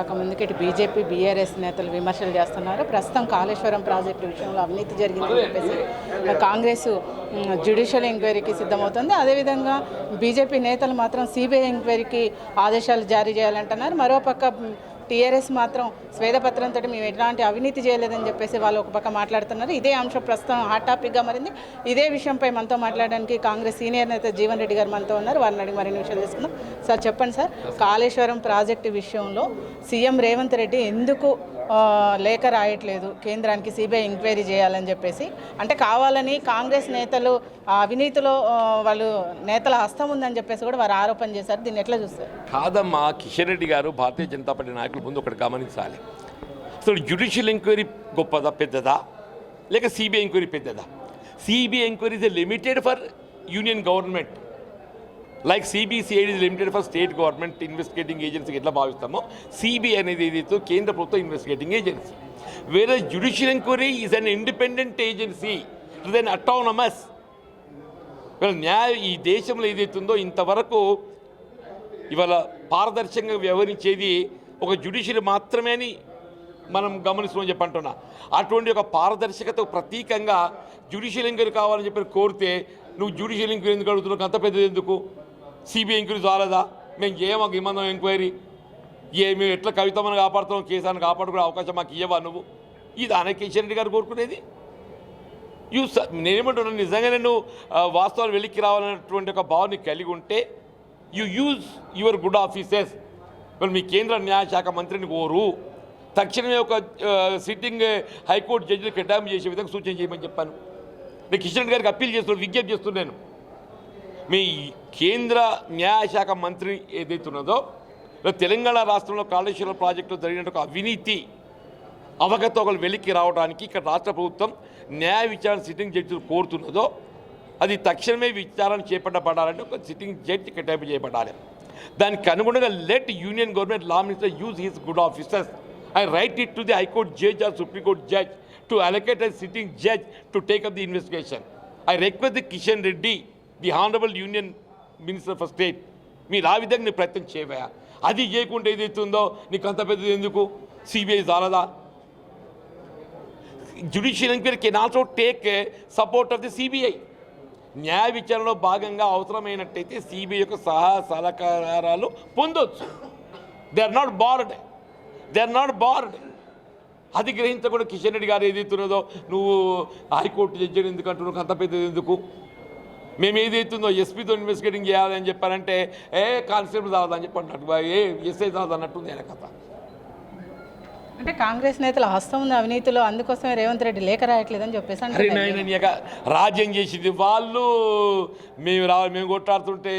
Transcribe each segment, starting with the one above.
కాకముందుకు ఇటు BJP BRS నేతలు విమర్శలు చేస్తున్నారు. ప్రస్తుతం కాళేశ్వరం ప్రాజెక్టు విషయంలో అవినీతి జరిగిందని చెప్పేసి కాంగ్రెస్ జ్యుడిషియల్ ఎంక్వైరీకి సిద్ధమవుతుంది. అదేవిధంగా బీజేపీ నేతలు మాత్రం సిబిఐ ఎంక్వైరీకి ఆదేశాలు జారీ చేయాలంటున్నారు. మరోపక్క టీఆర్ఎస్ మాత్రం స్వేదపత్రంతో మేము ఎలాంటి అవినీతి చేయలేదని చెప్పేసి వాళ్ళు ఒక పక్క మాట్లాడుతున్నారు. ఇదే అంశం ప్రస్తుతం హాట్ టాపిక్గా మారింది. ఇదే విషయంపై మనతో మాట్లాడడానికి కాంగ్రెస్ సీనియర్ నేత జీవన్ రెడ్డి గారు మనతో ఉన్నారు. వారిని అడిగి మరిన్ని విషయాలు తీసుకుందాం. సార్ చెప్పండి సార్, కాళేశ్వరం ప్రాజెక్టు విషయంలో సీఎం రేవంత్ రెడ్డి ఎందుకు లేఖ రాయట్లేదు కేంద్రానికి సిబిఐ ఎంక్వైరీ చేయాలని చెప్పేసి? అంటే కావాలని కాంగ్రెస్ నేతలు అవినీతిలో వాళ్ళు నేతల హస్తం ఉందని చెప్పేసి కూడా వారు ఆరోపణ చేశారు. దీన్ని ఎట్లా చూస్తారు? కాదమ్మా, కిషన్ రెడ్డి గారు భారతీయ జనతా పార్టీ నాయకులు ముందు ఒకటి గమనించాలి. అసలు జ్యుడిషియల్ ఎంక్వైరీ గొప్పదా పెద్దదా లేక సిబిఐ ఎంక్వైరీ పెద్దదా? CBI enquiry is limited for union government, like CBCID is limited for state government investigating ఏజెన్సీకి ఎట్లా భావిస్తామో సిబిఐ అనేది ఏదైతే కేంద్ర ప్రభుత్వ ఇన్వెస్టిగేటింగ్ ఏజెన్సీ. వేరే judicial enquiry is an independent agency, it is an autonomous. న్యాయ ఈ దేశంలో ఏదైతుందో ఇంతవరకు ఇవాళ పారదర్శకంగా వ్యవహరించేది ఒక జ్యుడిషియరీ మాత్రమే అని మనం గమనిస్తామని చెప్పి అంటున్నా. అటువంటి ఒక పారదర్శకత ప్రతీకంగా జ్యుడిషియల్ ఎంక్వైరీ కావాలని చెప్పి కోరితే నువ్వు జ్యుడిషియల్ ఎంక్వైరీ ఎందుకు అడుగుతున్నావు? అంత పెద్దది ఎందుకు? సిబిఐ ఎంక్వైరీ చాలదా? మేము చేయమాకు ఇమ్మందాం ఎంక్వైరీ. మేము ఎట్లా కవితమని కాపాడుతాం, కేసాన్ని కాపాడుకునే అవకాశం మాకు ఇవ్వవా నువ్వు? ఇది అనే కిషన్ రెడ్డి గారు కోరుకునేది. నేనేమంటున్నాను, నిజంగా నేను వాస్తవాలు వెలికి రావాలనేటువంటి ఒక భావన కలిగి ఉంటే you use your good offices. మరి మీ కేంద్ర న్యాయశాఖ మంత్రిని కోరు, తక్షణమే ఒక సిట్టింగ్ హైకోర్టు జడ్జిని కేటాయింపు చేసే విధంగా సూచన చేయమని చెప్పాను. నేను కిషన్ రెడ్డి గారికి అప్పీల్ చేస్తున్నాను, విజ్ఞప్తి చేస్తున్నాను. మీ కేంద్ర న్యాయశాఖ మంత్రి ఏదైతున్నదో తెలంగాణ రాష్ట్రంలో కాళేశ్వరం ప్రాజెక్టులో జరిగిన ఒక అవినీతి అవగతవకలు వెలికి రావడానికి ఇక్కడ రాష్ట్ర ప్రభుత్వం న్యాయ విచారణ సిట్టింగ్ జడ్జిలు కోరుతున్నదో అది తక్షణమే విచారణ చేపట్టబడాలంటే ఒక సిట్టింగ్ జడ్జి కేటాయింపు చేయబడాలి. దానికి అనుగుణంగా let union government law minister use his good officers. I write it to the High Court judge or Supreme Court judge to allocate a sitting judge to take up the investigation. I request the Kishan Reddy, the Honorable Union Minister for State, మీరు ఆ విధంగా నీ ప్రయత్నం చేయవా? అది చేయకుండా ఏదైతుందో నీకు అంత పెద్దది ఎందుకు? సిబిఐ చాలదా? Judicial enquiry can also take support of the CBI. న్యాయ విచారణలో భాగంగా అవసరమైనట్టయితే సిబిఐ యొక్క సహకారాలు పొందొచ్చు. They are not barred, they are not barred. అది గ్రహించకుండా కిషన్ రెడ్డి గారు ఏదైతున్నదో నువ్వు హైకోర్టు జడ్జి ఎందుకు అంటున్నావు, అంత పెద్దది ఎందుకు? మేము ఏదైతుందో ఎస్పీతో ఇన్వెస్టిగేటింగ్ చేయాలని చెప్పారంటే కానిస్టేబుల్ చాలదని చెప్పి అంటున్నట్టు, ఎస్ఐ చాలదు అన్నట్టుంది ఆయన కథ. అంటే కాంగ్రెస్ నేతల హస్తం ఉంది అవినీతిలో, అందుకోసమే రేవంత్ రెడ్డి లేఖ రాయట్లేదని చెప్పేసి అంటే రాజ్యం చేసింది వాళ్ళు. మేము కొట్లాడుతుంటే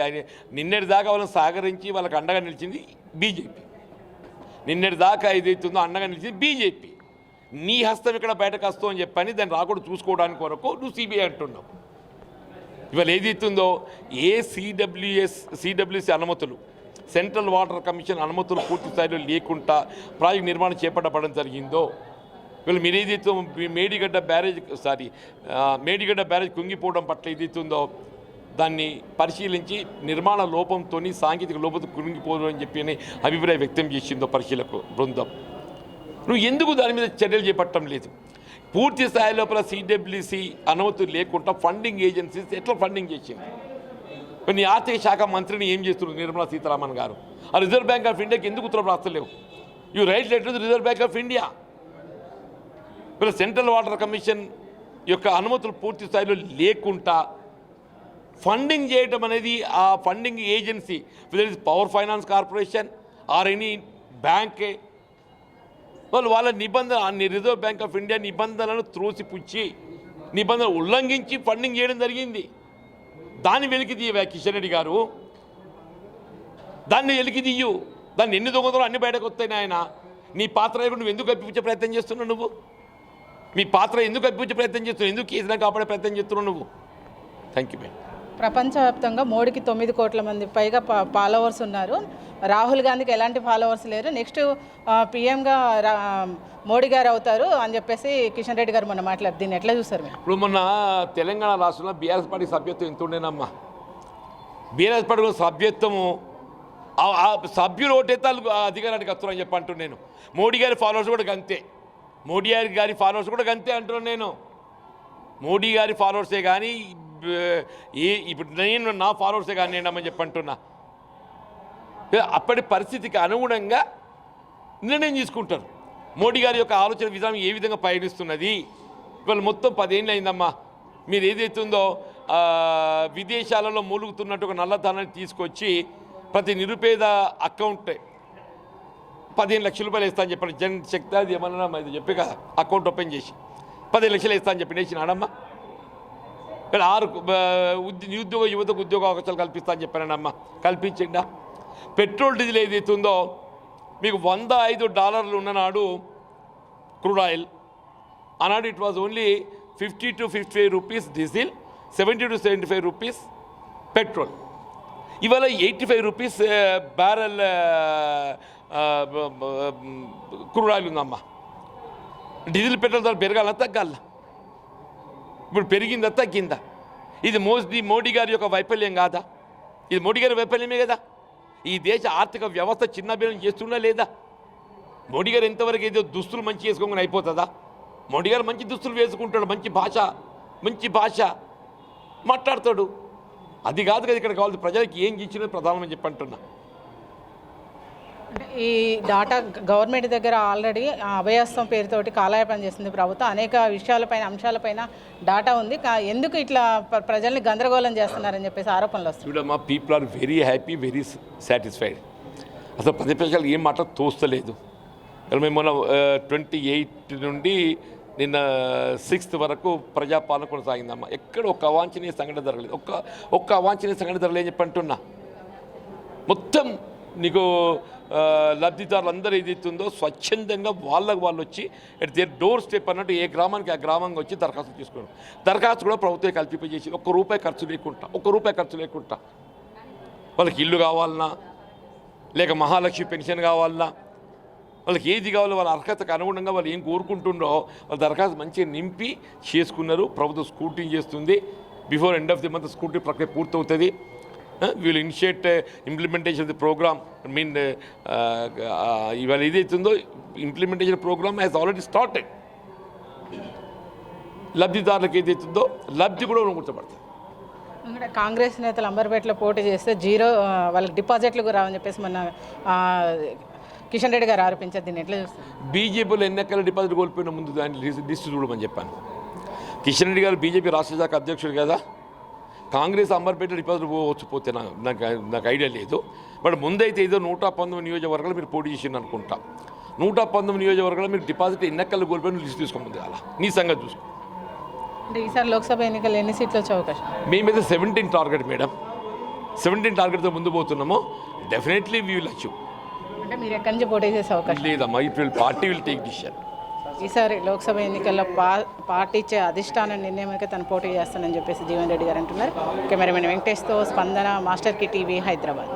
ఆయన నిన్నటి దాకా వాళ్ళని సహకరించి వాళ్ళకి అండగా నిలిచింది బీజేపీ. నిన్నటి దాకా ఏదైతుందో అండగా నిలిచింది బీజేపీ. నీ హస్తం ఇక్కడ బయటకు వస్తావు అని చెప్పని దాన్ని రాకుండా చూసుకోవడానికి వరకు నువ్వు సిబిఐ అంటున్నావు. ఇవాళ ఏదైతుందో సిడబ్ల్యూసి అనుమతులు, సెంట్రల్ వాటర్ కమిషన్ అనుమతులు పూర్తి స్థాయిలో లేకుండా ప్రాజెక్ట్ నిర్మాణం చేపట్టబడడం జరిగిందో, వీళ్ళు మీరు ఏదైతే మేడిగడ్డ బ్యారేజ్ కుంగిపోవడం పట్ల ఏదైతుందో దాన్ని పరిశీలించి నిర్మాణ లోపంతో సాంకేతిక లోపంతో కుంగిపోదు అని చెప్పి అభిప్రాయం వ్యక్తం చేసిందో పరిశీలక బృందం. నువ్వు ఎందుకు దాని మీద చర్యలు చేపట్టడం లేదు? పూర్తి స్థాయి లోపల సిడబ్ల్యూసి అనుమతులు లేకుండా ఫండింగ్ ఏజెన్సీస్ ఎట్లా ఫండింగ్ చేసింది? నీ ఆర్థిక శాఖ మంత్రిని ఏం చేస్తున్నారు నిర్మలా సీతారామన్ గారు? ఆ రిజర్వ్ బ్యాంక్ ఆఫ్ ఇండియాకి ఎందుకు ఉత్తర్వులు రాస్తలేవు? You write letter to reserve bank of India. వీళ్ళ సెంట్రల్ వాటర్ కమిషన్ యొక్క అనుమతులు పూర్తి స్థాయిలో లేకుండా ఫండింగ్ చేయటం అనేది ఆ funding agency with power finance corporation or any బ్యాంకే వాళ్ళ నిబంధన రిజర్వ్ బ్యాంక్ ఆఫ్ ఇండియా నిబంధనలను త్రోసిపుచ్చి నిబంధనలు ఉల్లంఘించి ఫండింగ్ చేయడం జరిగింది. దాన్ని వెలికి తీయవా కిషన్ రెడ్డి గారు? దాన్ని వెలికి తీయు. దాన్ని ఎన్ని దొంగతలు అన్ని బయటకు వస్తాయి ఆయన. నీ పాత్ర నువ్వు ఎందుకు కప్పిపుచ్చే ప్రయత్నం చేస్తున్నావు? నువ్వు మీ పాత్ర ఎందుకు కప్పిపుచ్చే ప్రయత్నం చేస్తున్నావు? ఎందుకు కేసులను కాపాడే ప్రయత్నం చేస్తున్నావు నువ్వు? Thank you madam. ప్రపంచవ్యాప్తంగా మోడీకి 9 కోట్ల మంది పైగా ఫాలోవర్స్ ఉన్నారు. రాహుల్ గాంధీకి ఎలాంటి ఫాలోవర్స్ లేరు. నెక్స్ట్ పీఎంగా మోడీ గారు అవుతారు అని చెప్పేసి కిషన్ రెడ్డి గారు మొన్న మాట్లాడారు. దీన్ని ఎట్లా చూస్తారు మీరు? ఇప్పుడు మొన్న తెలంగాణ రాష్ట్రంలో బీఆర్ఎస్ పార్టీ సభ్యత్వం ఎంత ఉండేనమ్మా? బీఆర్ఎస్ పార్టీ సభ్యత్వము ఆ సభ్యులు ఓటైతే వాళ్ళు అధికారానికి వస్తున్నారని చెప్పి అంటున్నాను నేను. మోడీ గారి ఫాలోవర్స్ కూడా గంతే, మోడీ గారి ఫాలోవర్స్ కూడా గంతే అంటున్నాను నేను. మోడీ గారి ఫాలోవర్సే కానీ ఇప్పుడు నేను నా ఫాలోవర్సే కానీ నేనమ్మని చెప్పి అంటున్నా. అప్పటి పరిస్థితికి అనుగుణంగా నిర్ణయం తీసుకుంటారు. మోడీ గారి యొక్క ఆలోచన విధానం ఏ విధంగా పయనిస్తున్నది. ఇవాళ మొత్తం 10 ఏళ్ళు అయిందమ్మా. మీరు ఏదైతుందో విదేశాలలో మూలుగుతున్నట్టు ఒక నల్లధనాన్ని తీసుకొచ్చి ప్రతి నిరుపేద అకౌంట్ 15 లక్షల రూపాయలు వేస్తా అని చెప్పాను. జన్ శక్తి అది ఏమన్నా ఇది చెప్పి కదా అకౌంట్ ఓపెన్ చేసి 15 లక్షలు వేస్తా అని చెప్పి వేసినాడమ్మా. ఇక్కడ 6 నిరుద్యోగ యువతకు ఉద్యోగ అవకాశాలు కల్పిస్తా అని చెప్పానమ్మా. కల్పించిండా? పెట్రోల్ డీజిల్ ఏదైతుందో మీకు $105 ఉన్ననాడు క్రూడ్ ఆయిల్, ఆనాడు it was only 50 to 55 rupees diesel, 70 to 75 rupees petrol. ఇవాళ 85 రూపీస్ బ్యారెల్ క్రూడ్ ఆయిల్ ఉందమ్మా. డీజిల్ పెట్రోల్ ధర పెరగాల తగ్గాల? ఇప్పుడు పెరిగిందా తగ్గిందా? ఇది మోడీ గారి యొక్క వైఫల్యం కాదా? ఇది మోడీ గారి వైఫల్యమే కదా. ఈ దేశ ఆర్థిక వ్యవస్థ చిన్నభిన్నం చేస్తున్నా లేదా? మోడీ గారు ఎంతవరకు ఏదో దుస్తులు మంచి వేసుకోమని అయిపోతుందా? మోడీ గారు మంచి దుస్తులు వేసుకుంటాడు, మంచి భాష మాట్లాడతాడు. అది కాదు కదా ఇక్కడ కావాలి. ప్రజలకి ఏం ఇచ్చినది ప్రధానమని చెప్పి అంటున్నా. అంటే ఈ డాటా గవర్నమెంట్ దగ్గర ఆల్రెడీ అభయస్తం పేరుతోటి కాలయాపన చేస్తుంది ప్రభుత్వం. అనేక విషయాలపైన అంశాలపైన డాటా ఉంది. ఎందుకు ఇట్లా ప్రజల్ని గందరగోళం చేస్తున్నారని చెప్పేసి ఆరోపణలు వస్తుంది. చూడమ్మా, people are very happy, very satisfied. అసలు ప్రతిపక్షాలు ఏం మాట తోస్తలేదు. మేము మొన్న 28 నుండి నిన్న 6th వరకు ప్రజాపాలన కొనసాగిందమ్మా. ఎక్కడ ఒక అవాంఛనీయ సంఘటన జరగలేదు. ఒక్క అవాంఛనీయ సంఘటన జరగలేదు అని చెప్పి అంటున్నా. మొత్తం నీకు లబ్ధిదారులు అందరూ ఏదైతుందో స్వచ్ఛందంగా వాళ్ళకు వాళ్ళు వచ్చి ఎట్ దేర్ డోర్ స్టెప్ అన్నట్టు ఏ గ్రామానికి ఆ గ్రామంగా వచ్చి దరఖాస్తు తీసుకున్నారు. దరఖాస్తు కూడా ప్రభుత్వం కల్పింపజేసి ₹1 ఖర్చు లేకుండా వాళ్ళకి ఇల్లు కావాలన్నా, లేక మహాలక్ష్మి పెన్షన్ కావాలన్నా, వాళ్ళకి ఏది కావాలో వాళ్ళ అర్హతకు అనుగుణంగా వాళ్ళు ఏం కోరుకుంటుండో వాళ్ళ దరఖాస్తు మంచిగా నింపి చేసుకున్నారు. ప్రభుత్వం స్క్రూటినీ చేస్తుంది. Before end of the month scrutiny ప్రక్రియ పూర్తవుతుంది. Will initiate implementation of the programme. ఇవాళ ఏదైతుందో implementation programme has already started. లబ్ధిదారులకు ఏదైతుందో లబ్ధి కూడా గుర్తుపడుతుంది. కాంగ్రెస్ నేతలు అంబర్పేటలో పోటీ చేస్తే వాళ్ళకి డిపాజిట్లు కూడా రావని చెప్పేసి మొన్న కిషన్ రెడ్డి గారు ఆరోపించారు. దీన్ని ఎట్లా చూస్తారు? బీజేపీలో ఎన్నికల డిపాజిట్ కోల్పోయిన ముందు దాన్ని లిస్ట్ చూడమని చెప్పాను. కిషన్ రెడ్డి గారు బీజేపీ రాష్ట్ర శాఖ అధ్యక్షుడు కదా. కాంగ్రెస్ అంబర్పేట డిపాజిట్ వచ్చిపోతే నాకు ఐడియా లేదు. బట్ ముందైతే ఏదో 119 నియోజకవర్గాలు మీరు పోటీ చేసింది అనుకుంటా. 119 నియోజకవర్గాలు మీరు డిపాజిట్ ఎన్నికలు కోల్పోయిన లిస్ట్ తీసుకోమంది అలా. నీ సంగతి చూసుకో. అంటే ఈసారి లోక్సభ ఎన్నికలు ఎన్ని సీట్లు వచ్చే అవకాశం? మేమైతే 17 టార్గెట్ మేడం. 17 టార్గెట్తో ముందు పోతున్నాము. Definitely we will achieve. అంటే మీరు ఎక్కడి నుంచి పోటీ చేసే అవకాశం లేదమ్మా. Party will take decision. ఈసారి లోక్సభ ఎన్నికల్లో పార్టీ ఇచ్చే అధిష్టాన నిర్ణయమైతే తను పోటీ చేస్తానని చెప్పేసి జీవన్ రెడ్డి గారు అంటున్నారు. కెమెరామెన్ వెంకటేష్తో స్పందన, మాస్టర్ కి టీవీ, హైదరాబాద్.